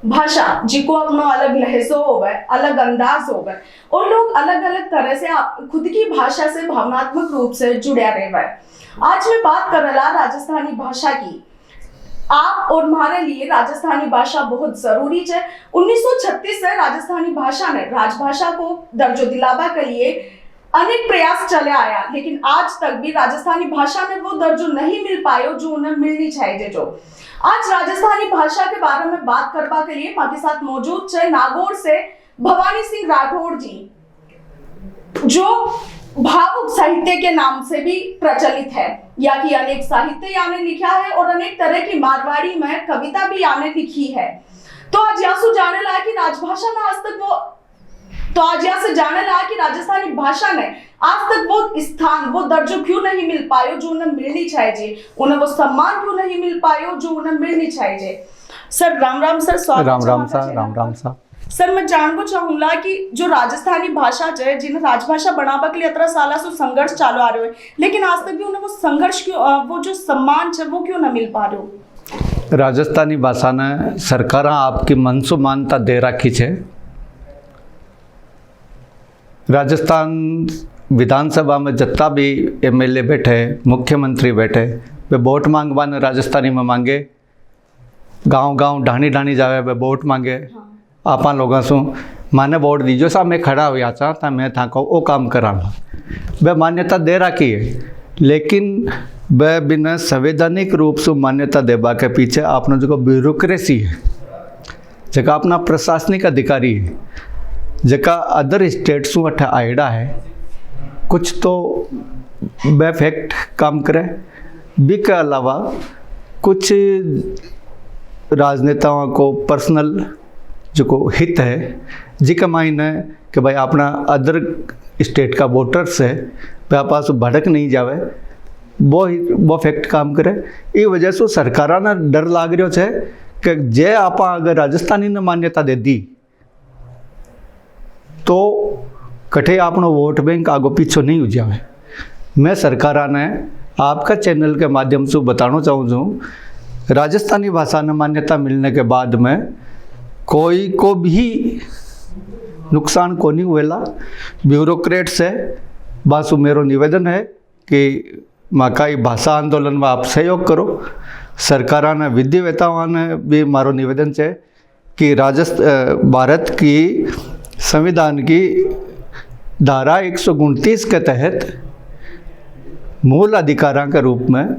भाषा जिको अपनो अलग लहजो होवे, अलग अंदाज होवे, और लोग अलग अलग तरह से खुद की भाषा से भावनात्मक रूप से जुड़े रहे। आज मैं बात कर रहा राजस्थानी भाषा की। आप और हमारे लिए राजस्थानी भाषा बहुत जरूरी है। 1936 से राजस्थानी भाषा ने राजभाषा को दर्जो दिलावा के लिए अनेक प्रयास चले आया, लेकिन आज तक भी राजस्थानी भाषा में वो दर्जो नहीं मिल पायो जो उन्हें मिलनी चाहिए। जो आज राजस्थानी भाषा के बारे में बात करने के लिए हमारे साथ मौजूद है नागौर से भवानी सिंह राठौड़ जी, जो भावुक साहित्य के नाम से भी प्रचलित है। या कि अनेक साहित्य याने लिखा है और अनेक तरह की मारवाड़ी में कविता भी याने लिखी है। तो आज यासु जाने लगा कि राजभाषा में आज तक राजस्थानी भाषा ने आज तक वो स्थान, वो दर्जो क्यों नहीं मिल पायो जो उन्हें मिलनी चाहिए, उन्हें वो सम्मान क्यों नहीं मिल पायो जो उन्हें मिलनी चाहिए। सर राम राम सर, स्वागत। राम राम सा। सर मैं जानना चाहूंगा कि जो राजस्थानी भाषा है, जिन्हें राजभाषा बनाने के लिए 17 साल से संघर्ष चालू आ रहे हो, लेकिन आज तक भी उन्हें वो संघर्ष क्यों, वो जो सम्मान है वो क्यों न मिल पा रहे हो? राजस्थानी भाषा ने सरकार आपकी मनसु मान्यता दे रखी है। राजस्थान विधानसभा में जितना भी एमएलए बैठे, मुख्यमंत्री बैठे, वे वोट मांगवाने राजस्थानी में मांगे। गांव गांव ढाणी ढाणी जावे वे वोट मांगे। आपा लोगों से माने वोट दीजो साहब, मैं खड़ा हुआ था मैं था को वो काम कराना, वह मान्यता दे रखी है। लेकिन वह बिना संवैधानिक रूप से मान्यता देवा के पीछे आपने जो ब्यूरोक्रेसी है, जगह अपना प्रशासनिक अधिकारी है, जगह अदर स्टेट से अठ आइडा है, कुछ तो वह फैक्ट काम करे। बी के अलावा कुछ राजनेताओं को पर्सनल जो को हित है, जिका मायने कि भाई अपना अदर स्टेट का वोटर्स है वह पास भड़क नहीं जावे, वो फैक्ट काम करे। ये वजह से सरकारा ने डर लाग रहा है कि जे आप अगर राजस्थानी ने मान्यता दे दी तो कठे आपनो वोट बैंक आगो पीछो नहीं हो जावे। मैं सरकारा ने आपका चैनल के माध्यम से बताना चाहूँ, राजस्थानी भाषा ने मान्यता मिलने के बाद में कोई को भी नुकसान को नहीं हुएला। ब्यूरोक्रेट से बासु मेरो निवेदन है कि मकाई भाषा आंदोलन में आप सहयोग करो। सरकारा ने विधिवेताओं ने भी मारो निवेदन है कि भारत की संविधान की धारा 129 के तहत मूल अधिकारों के रूप में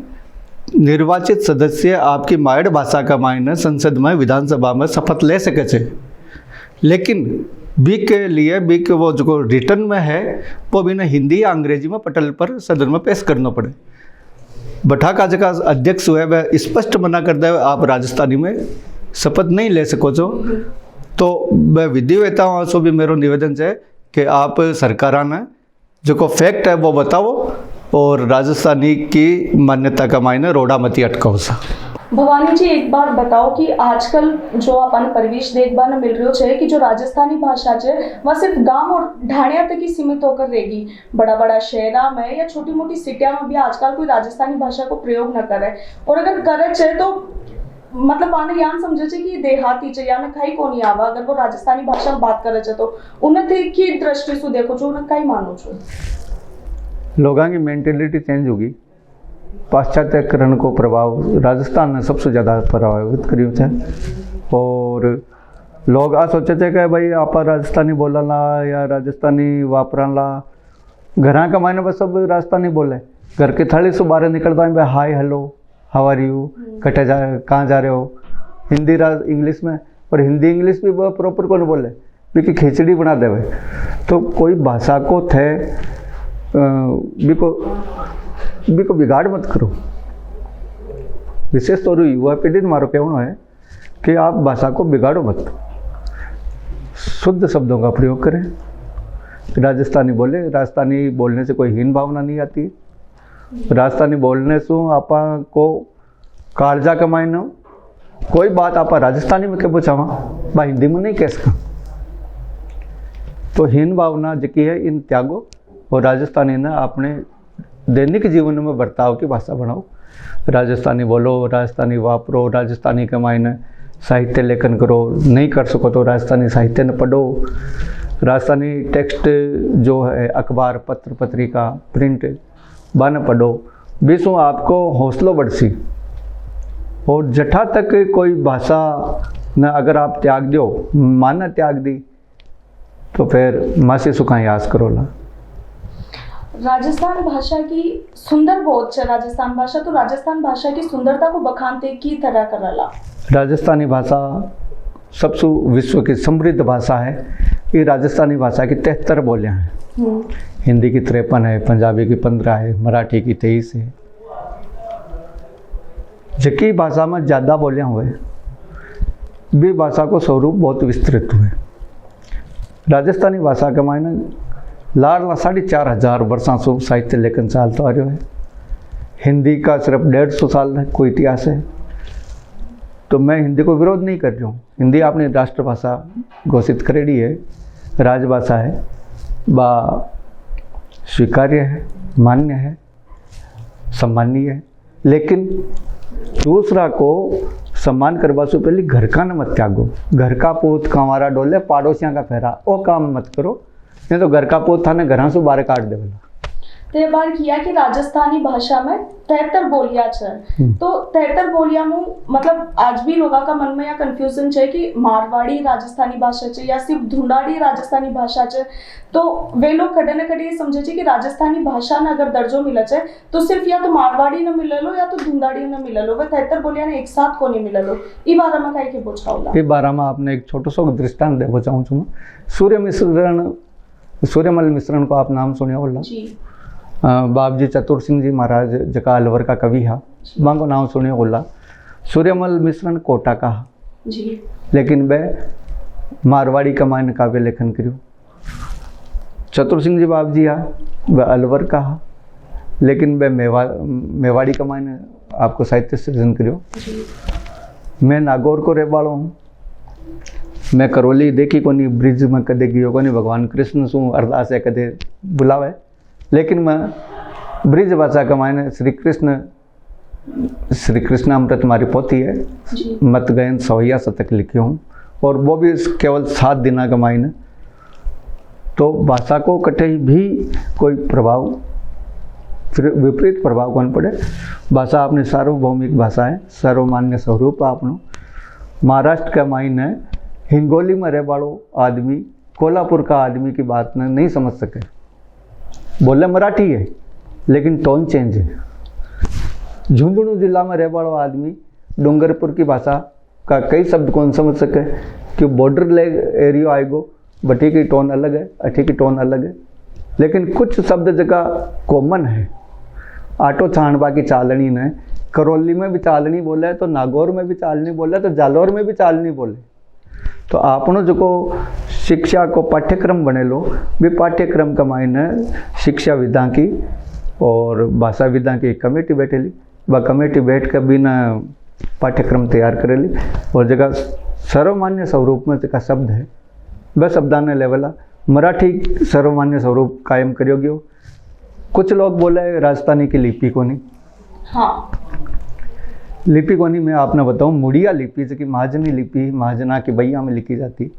निर्वाचित सदस्य आपकी मायड़ भाषा का मायने संसद में, विधानसभा में शपथ ले सके छे। लेकिन बी के लिए बी के वो जो रिटर्न में है वो भी ना हिंदी या अंग्रेजी में पटल पर सदन में पेश करना पड़े। बैठक का जगह अध्यक्ष हुए वह स्पष्ट मना कर दे आप राजस्थानी में शपथ नहीं ले सको छो। तो वह विधिवेताओं से भी मेरा निवेदन है कि आप सरकारा ने जो को फैक्ट है वो बताओ और राजस्थानी की मान्यता का मायने रोड़ा मती अटकाओ सा। भवानी जी एक बार बताओ कि आजकल जो अपन परिवेश देखने मिल रही है कि जो राजस्थानी भाषा है वह सिर्फ गांव और ढाणिया तक ही सीमित होकर रहेगी। बड़ा बड़ा शहरा में या छोटी मोटी सिटिया में भी आजकल कोई राजस्थानी भाषा को प्रयोग न करे, और अगर करे तो मतलब आने यान समझे छे कि देहाती चे याने खाई को नहीं आवा। अगर वो राजस्थानी भाषा में बात करे छे तो उन्हें की दृष्टि से देखो जो उन्हें कई मानो छो। लोगों की मेंटेलिटी चेंज होगी। पाश्चात्यकरण को प्रभाव राजस्थान ने सबसे ज़्यादा प्रभावित करियो है, और लोग आ सोचे थे कि भाई आप राजस्थानी बोलना या राजस्थानी वापरला। घर का मायने बस सब राजस्थानी बोले। घर की थाली से बाहर निकलता है भाई hi hello how are you, कटे जा कहाँ जा रहे हो, हिंदी इंग्लिश में, और हिंदी इंग्लिश भी प्रॉपर कौन बोले, क्योंकि खिचड़ी बना देवे। तो कोई भाषा को थे बिको बिगाड़ मत करो। विशेष तौर युवा पीढ़ी मारो कहना है कि आप भाषा को बिगाड़ो मत, शुद्ध शब्दों का प्रयोग करें। राजस्थानी बोले, राजस्थानी बोलने से कोई हीन भावना नहीं आती। राजस्थानी बोलने से आपा को कालजा कमाइनो कोई बात आप राजस्थानी में कह पूछावा बा हिंदी में नहीं कह सका। तो हीन भावना जी है इन त्यागो और राजस्थानी ने अपने दैनिक जीवन में बर्ताव की भाषा बनाओ। राजस्थानी बोलो, राजस्थानी वापरो, राजस्थानी के मायने साहित्य लेखन करो, नहीं कर सको तो राजस्थानी साहित्य न पढ़ो, राजस्थानी टेक्स्ट जो है अखबार पत्र पत्रिका प्रिंट बान पढ़ो, बीसों आपको हौसलो बढ़सी। और जठा तक कोई भाषा न अगर आप त्याग दो, माना त्याग दी, तो फिर मासी सुखाई आस करोला। राजस्थान भाषा की सुंदर बहुत है, राजस्थान भाषा तो राजस्थान भाषा की सुंदरता को बखानते की तरह करला। राजस्थानी भाषा सबसे विश्व की समृद्ध भाषा है। ये राजस्थानी भाषा की 73 बोलियां हैं। हिंदी की 53 है, पंजाबी की 15 है, मराठी की 23 है। जबकि भाषा में ज़्यादा बोलियां हुए, भी भाषा को स्वरूप बहुत विस्तृत हुए। राजस्थानी भाषा के मायने लाडला 4,500 वर्षों से साहित्य लेखन चालता आ रहा है। हिंदी का सिर्फ 150 साल को इतिहास है। तो मैं हिंदी को विरोध नहीं कर रहा हूँ। हिंदी अपनी राष्ट्रभाषा घोषित करेड़ी है, राजभाषा है, बा स्वीकार्य है, मान्य है, सम्मानीय है। लेकिन दूसरा को सम्मान करवा से पहले घर का न मत त्यागो। घर का पोत कंवारा डोले, पाड़ोसियां का फेरा, वो काम मत करो, नहीं तो घर का पोत थाने घर से बाहर काट देवेला। ते बार किया कि राजस्थानी भाषा में 73 बोलियां छे, तो 73 बोलियां में मतलब आज भी लोगों का मन में या कंफ्यूजन है कि मारवाड़ी राजस्थानी भाषा है या सिर्फ धुंडाड़ी राजस्थानी भाषा है। तो वे लोग कड़े न कड़े ये समझे कि राजस्थानी भाषा न अगर दर्जो मिले है तो सिर्फ या तो मारवाड़ी न मिले लो या तो धुंडाड़ी न मिले लो, वे 73 बोलियां ने एक साथ को नहीं मिले लो। ई बारे में कहीं के पूछाऊला। ई बारे में आपने एक छोटो सो दृष्टांत देना चाहूँ छूँ। सूर्यमल मिश्रण को आप नाम सुने होला जी। बाबजी चतुर सिंह जी महाराज जका अलवर का कवि हा, मांगो नाम सुने होला। सूर्यमल मिश्रण कोटा का जी, लेकिन वे मारवाड़ी का मायने काव्य लेखन करियो। चतुर सिंह जी बाबजी हा, वह अलवर का हा, लेकिन वे मेवाड़ी का मायने आपको साहित्य सृजन करियो। मैं नागौर को रहवाड़ो हूँ। मैं करौली देखी कोनी, ब्रिज में कदे गयो कोनी, भगवान कृष्ण सु अरदास है कदे बुलावे। लेकिन मैं ब्रिज भाषा का मायने श्री कृष्ण अमृत मारी पोती है, मत गयन सवैया शतक लिखे हूँ, और वो भी केवल 7 दिना का मायने। तो भाषा को कहीं भी कोई प्रभाव विपरीत प्रभाव कौन पड़े। भाषा अपनी सार्वभौमिक भाषा है, सर्वमान्य स्वरूप अपनो। महाराष्ट्र का मायने हिंगोली में रह वालो आदमी कोल्हापुर का आदमी की बात नहीं समझ सके। बोले मराठी है लेकिन टोन चेंज है। झुंझुनू जिला में रह वालो आदमी डूंगरपुर की भाषा का कई शब्द कौन समझ सके, कि बॉर्डर एरिया आएगो, बटी की टोन अलग है, अठी की टोन अलग है। लेकिन कुछ शब्द जगह कॉमन है। आटो छाणबा की चालनी ने करौली में भी चालनी बोले, तो नागौर में भी चालनी बोले, तो जालौर में भी चालनी बोले। तो आपनो जो को शिक्षा को पाठ्यक्रम बने लो, भी पाठ्यक्रम का मायने शिक्षा विधा की और भाषा विधा की एक कमेटी बैठेली, वह कमेटी बैठ कर भी न पाठ्यक्रम तैयार करेली, और जगह सर्वमान्य स्वरूप में जगह शब्द है वह शब्दान लेवला मराठी सर्वमान्य स्वरूप कायम करियो गयो। कुछ लोग बोले राजस्थानी की लिपि को नहीं। हाँ, लिपि को नहीं। मैं आपने बताऊं, मुड़िया लिपि जो कि महाजनी लिपि महाजना की बैया में लिखी जाती,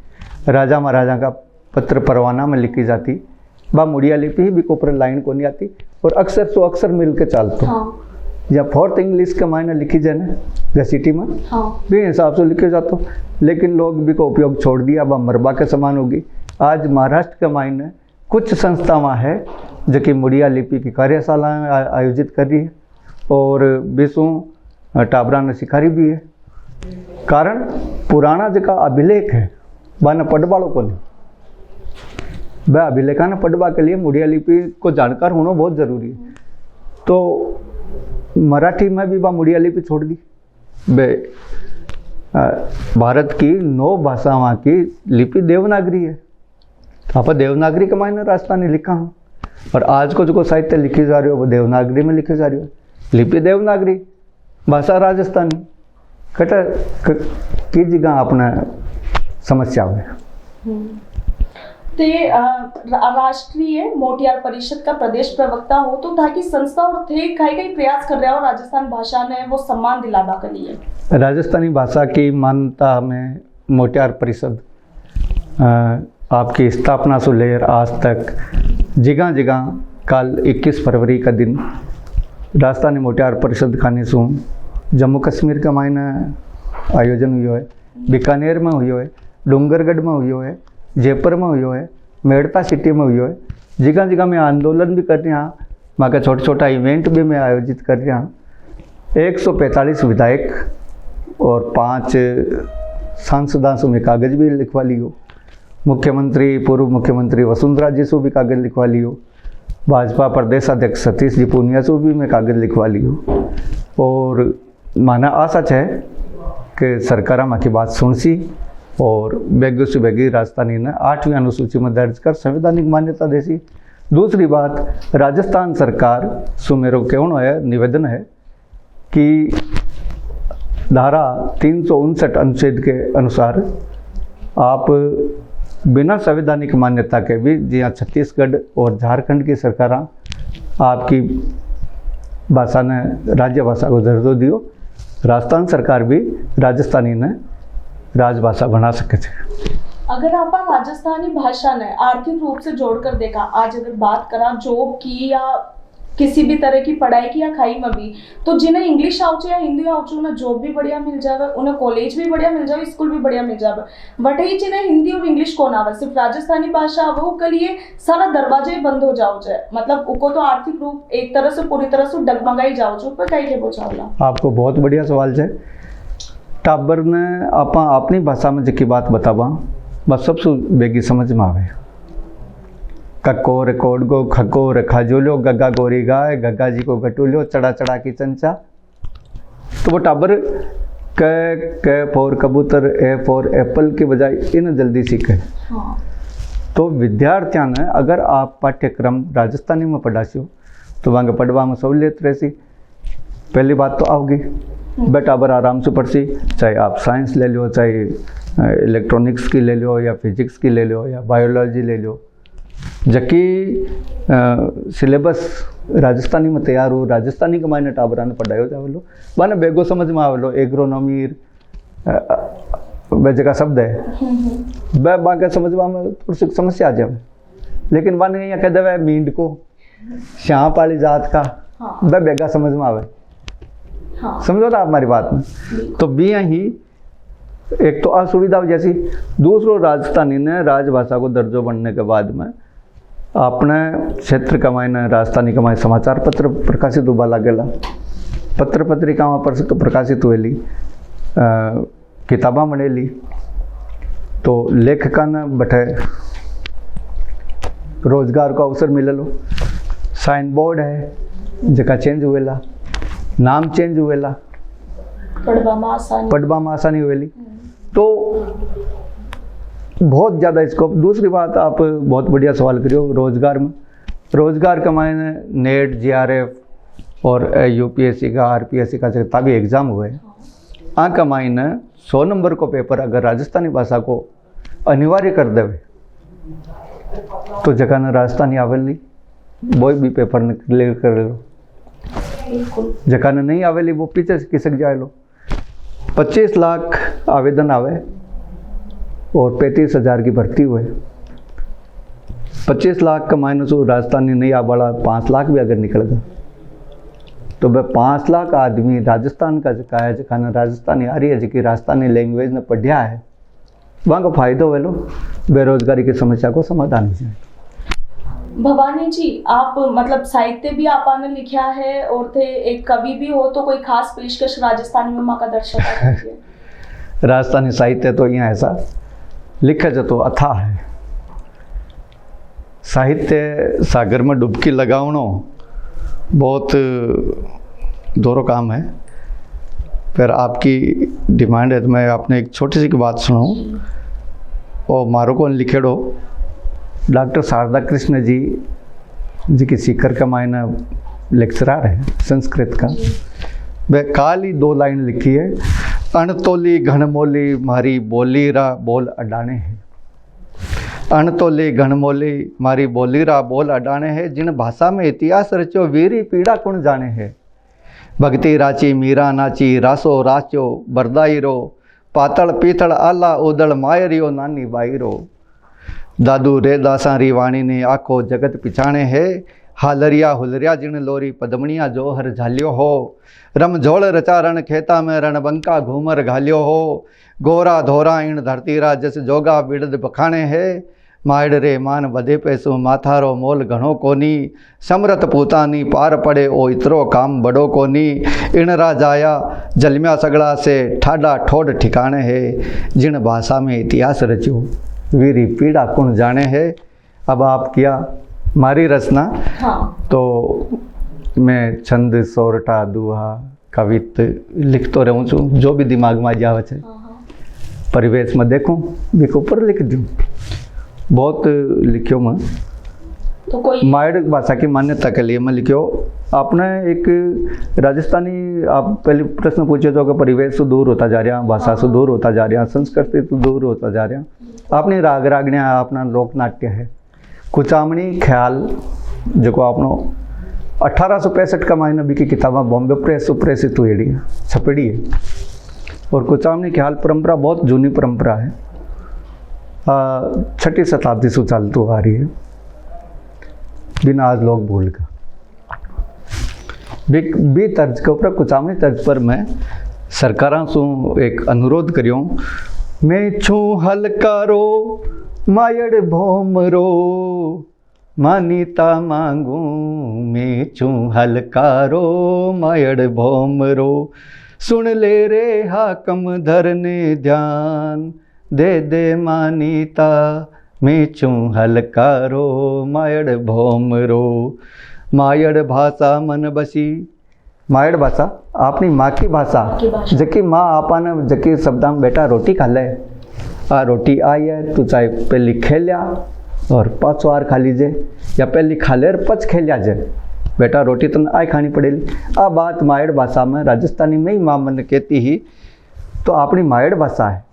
राजा महाराजा का पत्र परवाना में लिखी जाती, वह मुड़िया लिपि ही भी ऊपर लाइन को नहीं आती, और अक्सर सो अक्सर मिल के चालते। हाँ। या 4th इंग्लिश के मायने लिखी जाए ना सिटी में, हाँ, भी हिसाब से लिखे जाते। लेकिन लोग भी को उपयोग छोड़ दिया, वह मरबा के समान होगी। आज महाराष्ट्र के मायने कुछ संस्थावां है जो कि मुड़िया लिपि की कार्यशालाएं आयोजित कर रही है, और बीसों टाबरा ने सिखारी भी है। कारण पुराना जगह अभिलेख है वह न पढ़वाड़ो को नहीं। वह अभिलेखा न पढ़वा के लिए मुड़िया लिपि को जानकार होना बहुत जरूरी है। तो मराठी में भी वह मुड़िया लिपि छोड़ दी। भारत की 9 भाषाओं की लिपि देवनागरी है। आप देवनागरी के मायने राजस्थानी लिखा हूँ, और आज को जो साहित्य लिखी जा रही हो वो देवनागरी में लिखी जा रही हो। लिपि देवनागरी, भाषा राजस्थानी, कटा की जगह अपना समस्या है। ते राष्ट्रीय मोटियार परिषद का प्रदेश प्रवक्ता हो तो ताकि संस्था और थे कई कई प्रयास कर रहे हो राजस्थान भाषा ने वो सम्मान दिलावा के लिए राजस्थानी भाषा की मान्यता में मोटियार परिषद आपकी स्थापना से लेकर आज तक जगह जगह कल 21 फरवरी का दिन राजस्थानी मोटियार परिषद खाने से जम्मू कश्मीर का मायने आयोजन हुआ है, बीकानेर में हुआ है, डूंगरगढ़ में हुआ है, जयपुर में हुआ है, मेड़ता सिटी में हुआ है। जगह जगह में आंदोलन भी कर रहा, वहाँ का छोटा छोटा इवेंट भी मैं आयोजित कर रहा। 145 विधायक और 5 सांसदों से मैं कागज भी लिखवा लियो। मुख्यमंत्री पूर्व मुख्यमंत्री वसुंधरा जी से भी कागज लिखवा लियो। भाजपा प्रदेश अध्यक्ष सतीश जी पूनिया से भी मैं कागज लिखवा लियो। और माना आशा है कि सरकार माँ की बात सुन सी और बेगू से बेगी राजस्थानी ने 8वीं अनुसूची में दर्ज कर संवैधानिक मान्यता दे सी। दूसरी बात, राजस्थान सरकार से मेरो कहना है, निवेदन है कि धारा 359 अनुच्छेद के अनुसार आप बिना संवैधानिक मान्यता के भी जहाँ छत्तीसगढ़ और झारखंड की सरकार आपकी भाषा ने राज्य भाषा को दर्जो दियो, राजस्थान सरकार भी राजस्थानी ने राजभाषा बना सके थे। अगर आप राजस्थानी भाषा ने आर्थिक रूप से जोड़कर देखा, आज अगर बात करा जॉब की या किसी भी तरह की पढ़ाई की या खाई में भी, तो जिन्हें इंग्लिश आउचे या हिंदी आउचे उन्हें जॉब भी बढ़िया मिल जावे, उन्हें कॉलेज भी बढ़िया मिल जावे, स्कूल भी बढ़िया मिल जावे। बट ही जिन्हें हिंदी और इंग्लिश को ना आवे, सिर्फ राजस्थानी भाषा आवे, वो के लिए सारा दरवाजे बंद हो जाओ जाए, मतलब उनको तो आर्थिक रूप एक तरह से पूरी तरह से डगमगाई जाओ जो पर कहीं के पहुंचावला। आपको बहुत बढ़िया सवाल है। टाबर ने आपा अपनी भाषा में जी बात बतावा बस सबसे बेगी समझ में आवे। कक्को रिकॉर्ड गो खक्को रखा जो लो गग्गा गोरी गाय गग्गा जी को गटूल्यो चढ़ा चढ़ा की चंचा। तो वो टाबर क फॉर कबूतर, ए फॉर एप्पल की बजाय इन जल्दी सीखे। हाँ। तो विद्यार्थियों ने अगर आप पाठ्यक्रम राजस्थानी में पढ़ाशो तो वहाँ पढ़वा में सहूलियत रहसी। पहली बात तो आओगी बेटा बर आराम से पढ़सी, चाहे आप साइंस ले लो, चाहे इलेक्ट्रॉनिक्स की ले लो या फिजिक्स की ले लो या बायोलॉजी ले लो। जबकि सिलेबस राजस्थानी में तैयार हो, राजस्थानी के मायने टाबरा ने पढ़ायो जावेलो, माने बेगो समझ में आवेलो। एग्रोनॉमी बे जगह शब्द है बे बाके समझ में थोड़ी सी समस्या आ जाए। लेकिन माने यहाँ कह देवे मींड को श्याप वाली जात का बे बेगा समझ में आवे। हाँ। समझो ना आप हमारी बात में। तो भी ही एक तो असुविधा जैसी, दूसरो राजस्थानी ने राजभाषा को दर्जो बनने के बाद में अपने क्षेत्र कमाए न राजस्थानी कमाए समाचार पत्र प्रकाशित हुआ लागेला, पत्र पत्रिकाओं पर प्रकाशित हुएली, किताबा बनेली। तो लेखका ने बैठे रोजगार का अवसर मिलेलो। साइन बोर्ड है जगह चेंज हुएला, नाम चेंज हुएला, पढ़वा में आसानी हुएली। तो बहुत ज़्यादा स्कोप। दूसरी बात, आप बहुत बढ़िया सवाल करियो रोजगार में। रोजगार का मायने नेट, जीआरएफ और यूपीएससी का, आरपीएससी का जितना भी एग्ज़ाम हुए, आ का मायने 100 नंबर को पेपर अगर राजस्थानी भाषा को अनिवार्य कर देवे तो जगह न राजस्थानी आवेल नहीं, वो भी पेपर ने क्लियर कर लो। जगह न नहीं आवेली वो पीछे खिसक जाए लो। 25 लाख आवेदन आवे और 35,000 की भर्ती हुए। 25 लाख का माइनस राजस्थानी नहीं आ बड़ा, 5 लाख भी अगर निकल गया तो वह 5 लाख आदमी राजस्थान का जगह है जगह न राजस्थानी आ रही है, जिसकी राजस्थानी लैंग्वेज ने पढ़िया है, वहाँ का फायदा हुए लो, बेरोजगारी की समस्या को समाधान हो जाए। भवानी जी, आप मतलब साहित्य भी आपने लिखा है और थे एक कवि भी हो, तो कोई खास पेशकश राजस्थानी में माँ का दर्शक राजस्थानी साहित्य तो यहाँ ऐसा लिखे जो तो अथाह है। साहित्य सागर में डुबकी लगावनो बहुत दोनों काम है। फिर आपकी डिमांड है तो मैं आपने एक छोटी सी बात सुनाऊँ। और मारो को लिखेड़ो डॉक्टर शारदा कृष्ण जी की सीकर का मायना लेक्चरर है संस्कृत का। वह काली 2 लाइन लिखी है, अणतोली घनमोली मारी बोली रा बोल अडाने है। अणतोली घणमोली मारी बोली रा बोल अडाणे है, जिन भाषा में इतिहास रचो वीरी पीड़ा कुण जाने है। भक्ति राची मीरा नाची रासो राचो बरदाई रो, पातल पीतल आला उदल मायरियो नानी बाई रो। दादू रे दासा री वाणी ने आखो जगत पिछाणे है, हालरिया हुलरिया जिन लोरी पदमणिया जोहर झालियो हो। रमझोड़ रचा रण खेता में रणबंका घूमर घालियो हो, गोरा धोरा इन धरती रा जस जोगा बिड़द बखाणे है। मायड़ रे मान बधे पैसो माथारो मोल घणो कोनी, समरत पूतानी पार पड़े ओ इतरो काम बड़ो कोनी। इन राजाया जलम्या सगड़ा से ठाडा ठोड ठिकाने है, जिन भाषा में इतिहास रचो वीरी पीड़ा कुण जाने है। अब आप किया मारी रचना। हाँ। तो मैं छंद सोरठा दुहा कवित लिखतो रहूँ छूँ, जो भी दिमाग में जावे छे परिवेश में देखूँ बीक ऊपर लिख दूँ। बहुत लिखियो मैं तो कोई मायड़ भाषा की मान्यता के लिए मैं लिखियो। आपने एक राजस्थानी, आप पहले प्रश्न पूछे तो कि परिवेश से दूर होता जा रहा, भाषा से दूर होता जा रहा, संस्कृति से दूर होता जा रहा। आपने राग रागणिया अपना लोक नाट्य है, कुचामणी ख्याल जो आपनो 1865 का महीना भी की किताबा बॉम्बे प्रेस प्रेसित हुई है, छपेड़ी है। और कुचामणी ख्याल परंपरा बहुत जूनी परंपरा है, 6ठी शताब्दी से चलती आ रही है, बिना आज लोग भूल गए। बी तर्ज के ऊपर कुचामणी तर्ज पर मैं सरकारों से एक अनुरोध करियो। मैं छू हलकारो मायड़ भोमरो, मानीता मांगू मैं छू हलकारो मायड़ भोमरो। सुन ले रे हाकम धरने ध्यान, दे दे मानीता मैं छू हलकारो मायड़ भोमरो। मायड़ भाषा मन बसी, मायड़ भाषा अपनी माँ की भाषा, जकी माँ आपाने जकी शब्द में बेटा रोटी खा ले, आ रोटी आई है तू चाहे पहली खेलिया और पाँच बार खा लीजे, या पहली खा ले और पच खेलिया जे, बेटा रोटी तो आई खानी पड़ेगी। आ बात मायड़ भाषा में राजस्थानी में ही माँ मन कहती ही, तो अपनी मायड़ भाषा है।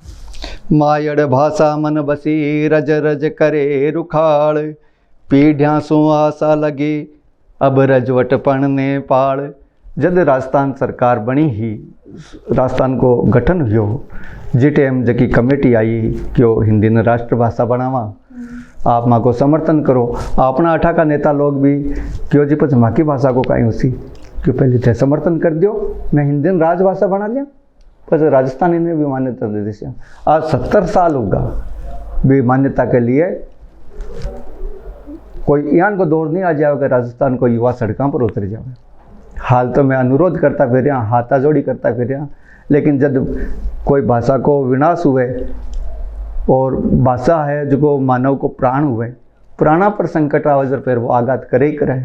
मायड़ भाषा मन बसी रज रज करे रुखाड़, पीढ़ियाँ सु आशा लगी अब रजवट पढ़ने पाड़। जब राजस्थान सरकार बनी ही, राजस्थान को गठन हुयो, जी टाइम जकी कमेटी आई क्यों हिंदी ने राष्ट्रभाषा बनावा, आप माँ को समर्थन करो। अपना अठा का नेता लोग भी क्यों जी पच माँ की भाषा को कहीं उसी क्यों पहले थे समर्थन कर दियो, मैं हिंदी ने राजभाषा बना लिया, पर राजस्थानी ने भी मान्यता दे दी। आज 70 साल होगा भी मान्यता के लिए। कोई यहाँ को दौर नहीं आ जाएगा राजस्थान को युवा सड़कों पर उतर जाए। हाल तो मैं अनुरोध करता फिर यहाँ, हाथा जोड़ी करता फिर यहाँ, लेकिन जब कोई भाषा को विनाश हुए और भाषा है जो मानव को प्राण हुए, प्राणा पर संकट आवे फिर वो आघात करे ही करे।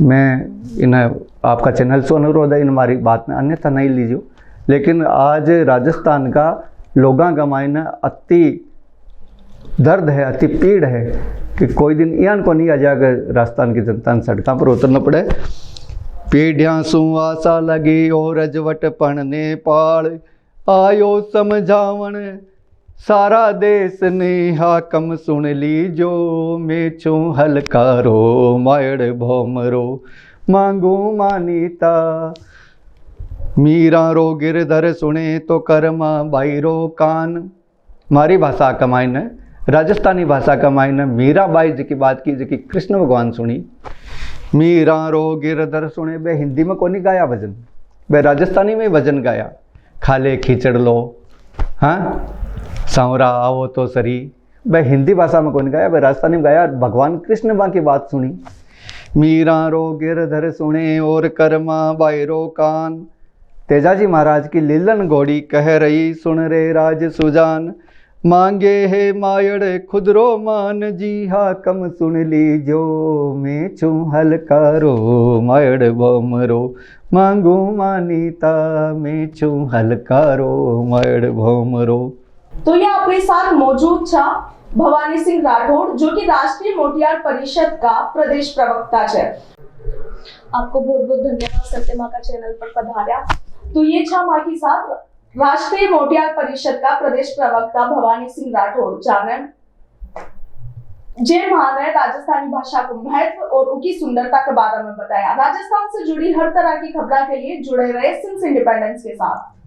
मैं इन आपका चैनल से अनुरोध है, इन हमारी बात में अन्यथा नहीं लीजिए, लेकिन आज राजस्थान का लोगों का मायने अति दर्द है, अति पीड़ है कि कोई दिन यान को नहीं आ जाएगा राजस्थान की जनता सड़कों पर उतरना पड़े। पीढ़ियाँ सु आशा लगी और रजवट पढ़ने पाड़, आयो समझावण सारा देश ने हाकम सुन लीजो, मैं छू हलकारो मायड़ भोमरो, मांगू मानीता मीरा रो गिरधर सुने तो कर्मा बाईरो कान। हमारी भाषा का मायने, राजस्थानी भाषा का मायने मीरा बाई जी की बात की, जी की कृष्ण भगवान सुनी। मीरा रो गिरधर सुने, बे हिंदी में कोनी गाया भजन, बे राजस्थानी में भजन गाया। खाले खींचड़ लो, हाँ सांवरा आओ तो सरी, बे हिंदी भाषा में कोनी गाया, बे राजस्थानी में गाया। भगवान कृष्ण बा की बात सुनी। मीरा रो गिरधर सुने और कर्मा बाईरो कान। तेजाजी महाराज की लीलन घोड़ी कह रही सुन रे राज सुजान, मांगे है मायड़ खुदरो मान जी हाकम सुन लीजो, मैं छू हलकारो मायड़ भोमरो, मांगू मानीता मैं छू हलकारो मायड़ भोमरो। तो ये अपने साथ मौजूद था भवानी सिंह राठौड़, जो कि राष्ट्रीय मोटियार परिषद का प्रदेश प्रवक्ता है। आपको बहुत बहुत धन्यवाद सत्य माँ का चैनल पर पधारा। तो ये था माँ के साथ राष्ट्रीय मोटियार परिषद का प्रदेश प्रवक्ता भवानी सिंह राठौड़। जाने जय मान है राजस्थानी भाषा को महत्व और उनकी सुंदरता के बारे में बताया। राजस्थान से जुड़ी हर तरह की खबरों के लिए जुड़े रहे सिंस इंडिपेंडेंस के साथ।